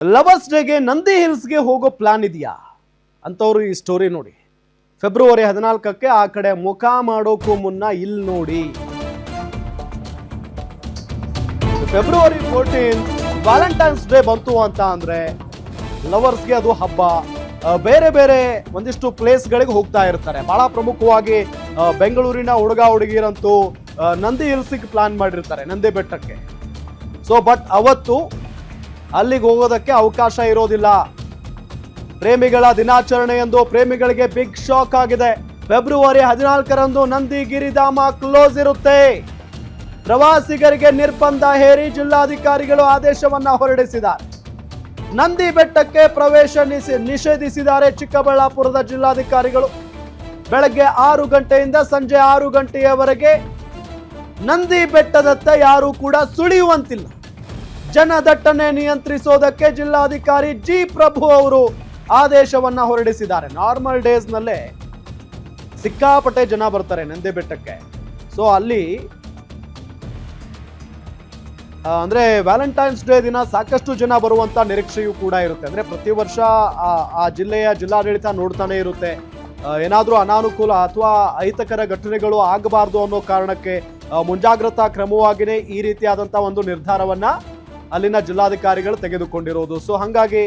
Lovers ಡೇಗೆ ನಂದಿ ಹಿಲ್ಸ್ಗೆ ಹೋಗೋ plan ಇದೆಯಾ ಅಂತವ್ರು ಈ ಸ್ಟೋರಿ ನೋಡಿ. ಫೆಬ್ರವರಿ 14ಕ್ಕೆ ಆ ಕಡೆ ಮುಖ ಮಾಡೋಕ್ಕೂ ಮುನ್ನ ಇಲ್ಲಿ ನೋಡಿ. ಫೆಬ್ರವರಿ 14 ವ್ಯಾಲೆಂಟೈನ್ಸ್ ಡೇ ಬಂತು ಅಂತ ಅಂದ್ರೆ ಲವರ್ಸ್ಗೆ ಅದು ಹಬ್ಬ. ಬೇರೆ ಬೇರೆ ಒಂದಿಷ್ಟು ಪ್ಲೇಸ್ಗಳಿಗೆ ಹೋಗ್ತಾ ಇರ್ತಾರೆ. ಬಹಳ ಪ್ರಮುಖವಾಗಿ ಬೆಂಗಳೂರಿನ ಹುಡುಗ ಹುಡುಗಿರಂತೂ ನಂದಿ ಹಿಲ್ಸ್ಗೆ ಪ್ಲಾನ್ ಮಾಡಿರ್ತಾರೆ, ನಂದಿ ಬೆಟ್ಟಕ್ಕೆ. ಸೊ ಬಟ್ ಅವತ್ತು ಅಲ್ಲಿಗೆ ಹೋಗೋದಕ್ಕೆ ಅವಕಾಶ ಇರೋದಿಲ್ಲ. ಪ್ರೇಮಿಗಳ ದಿನಾಚರಣೆ ಎಂದು ಪ್ರೇಮಿಗಳಿಗೆ ಬಿಗ್ ಶಾಕ್ ಆಗಿದೆ. ಫೆಬ್ರವರಿ 14ರಂದು ನಂದಿ ಗಿರಿಧಾಮ ಕ್ಲೋಸ್ ಇರುತ್ತೆ. ಪ್ರವಾಸಿಗರಿಗೆ ನಿರ್ಬಂಧ ಹೇರಿ ಜಿಲ್ಲಾಧಿಕಾರಿಗಳು ಆದೇಶವನ್ನ ಹೊರಡಿಸಿದ್ದಾರೆ. ನಂದಿ ಬೆಟ್ಟಕ್ಕೆ ಪ್ರವೇಶ ನಿಷೇಧಿಸಿದ್ದಾರೆ ಚಿಕ್ಕಬಳ್ಳಾಪುರದ ಜಿಲ್ಲಾಧಿಕಾರಿಗಳು. ಬೆಳಗ್ಗೆ 6 ಗಂಟೆಯಿಂದ ಸಂಜೆ 6 ಗಂಟೆಯವರೆಗೆ ನಂದಿ ಬೆಟ್ಟದತ್ತ ಯಾರು ಕೂಡ ಸುಳಿಯುವಂತಿಲ್ಲ. ಜನದಟ್ಟಣೆ ನಿಯಂತ್ರಿಸೋದಕ್ಕೆ ಜಿಲ್ಲಾಧಿಕಾರಿ ಜಿ ಪ್ರಭು ಅವರು ಆದೇಶವನ್ನ ಹೊರಡಿಸಿದ್ದಾರೆ. ನಾರ್ಮಲ್ ಡೇಸ್ ನಲ್ಲೇ ಸಿಕ್ಕಾಪಟ್ಟೆ ಜನ ಬರ್ತಾರೆ ನಂದಿ ಬೆಟ್ಟಕ್ಕೆ. ಸೊ ಅಲ್ಲಿ ಅಂದ್ರೆ ವ್ಯಾಲೆಂಟೈನ್ಸ್ ಡೇ ದಿನ ಸಾಕಷ್ಟು ಜನ ಬರುವಂತ ನಿರೀಕ್ಷೆಯೂ ಕೂಡ ಇರುತ್ತೆ. ಅಂದ್ರೆ ಪ್ರತಿ ವರ್ಷ ಆ ಜಿಲ್ಲೆಯ ಜಿಲ್ಲಾಡಳಿತ ನೋಡ್ತಾನೆ ಇರುತ್ತೆ. ಏನಾದ್ರೂ ಅನಾನುಕೂಲ ಅಥವಾ ಅಹಿತಕರ ಘಟನೆಗಳು ಆಗಬಾರ್ದು ಅನ್ನೋ ಕಾರಣಕ್ಕೆ ಮುಂಜಾಗ್ರತಾ ಕ್ರಮವಾಗಿಯೇ ಈ ರೀತಿಯಾದಂತಹ ಒಂದು ನಿರ್ಧಾರವನ್ನ ಅಲ್ಲಿನ ಜಿಲ್ಲಾಧಿಕಾರಿಗಳು ತೆಗೆದುಕೊಂಡಿರೋದು. ಸೊ ಹಾಗಾಗಿ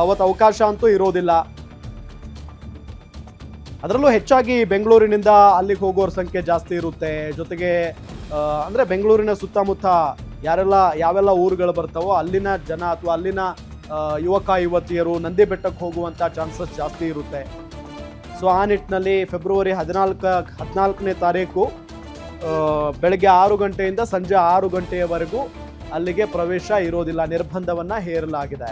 ಅವತ್ತು ಅವಕಾಶ ಅಂತೂ ಇರೋದಿಲ್ಲ. ಅದರಲ್ಲೂ ಹೆಚ್ಚಾಗಿ ಬೆಂಗಳೂರಿನಿಂದ ಅಲ್ಲಿಗೆ ಹೋಗೋರ ಸಂಖ್ಯೆ ಜಾಸ್ತಿ ಇರುತ್ತೆ. ಜೊತೆಗೆ ಅಂದ್ರೆ ಬೆಂಗಳೂರಿನ ಸುತ್ತಮುತ್ತ ಯಾವೆಲ್ಲ ಊರುಗಳು ಬರ್ತಾವೋ ಅಲ್ಲಿನ ಜನ ಅಥವಾ ಅಲ್ಲಿನ ಯುವಕ ಯುವತಿಯರು ನಂದಿ ಬೆಟ್ಟಕ್ಕೆ ಹೋಗುವಂತ ಚಾನ್ಸಸ್ ಜಾಸ್ತಿ ಇರುತ್ತೆ. ಸೊ ಆ ನಿಟ್ಟಿನಲ್ಲಿ ಫೆಬ್ರವರಿ 14ನೇ ತಾರೀಕು ಬೆಳಗ್ಗೆ 6 ಗಂಟೆಯಿಂದ ಸಂಜೆ 6 ಗಂಟೆಯವರೆಗೂ ಅಲ್ಲಿಗೆ ಪ್ರವೇಶ ಇರೋದಿಲ್ಲ. ನಿರ್ಬಂಧವನ್ನ ಹೇರಲಾಗಿದೆ.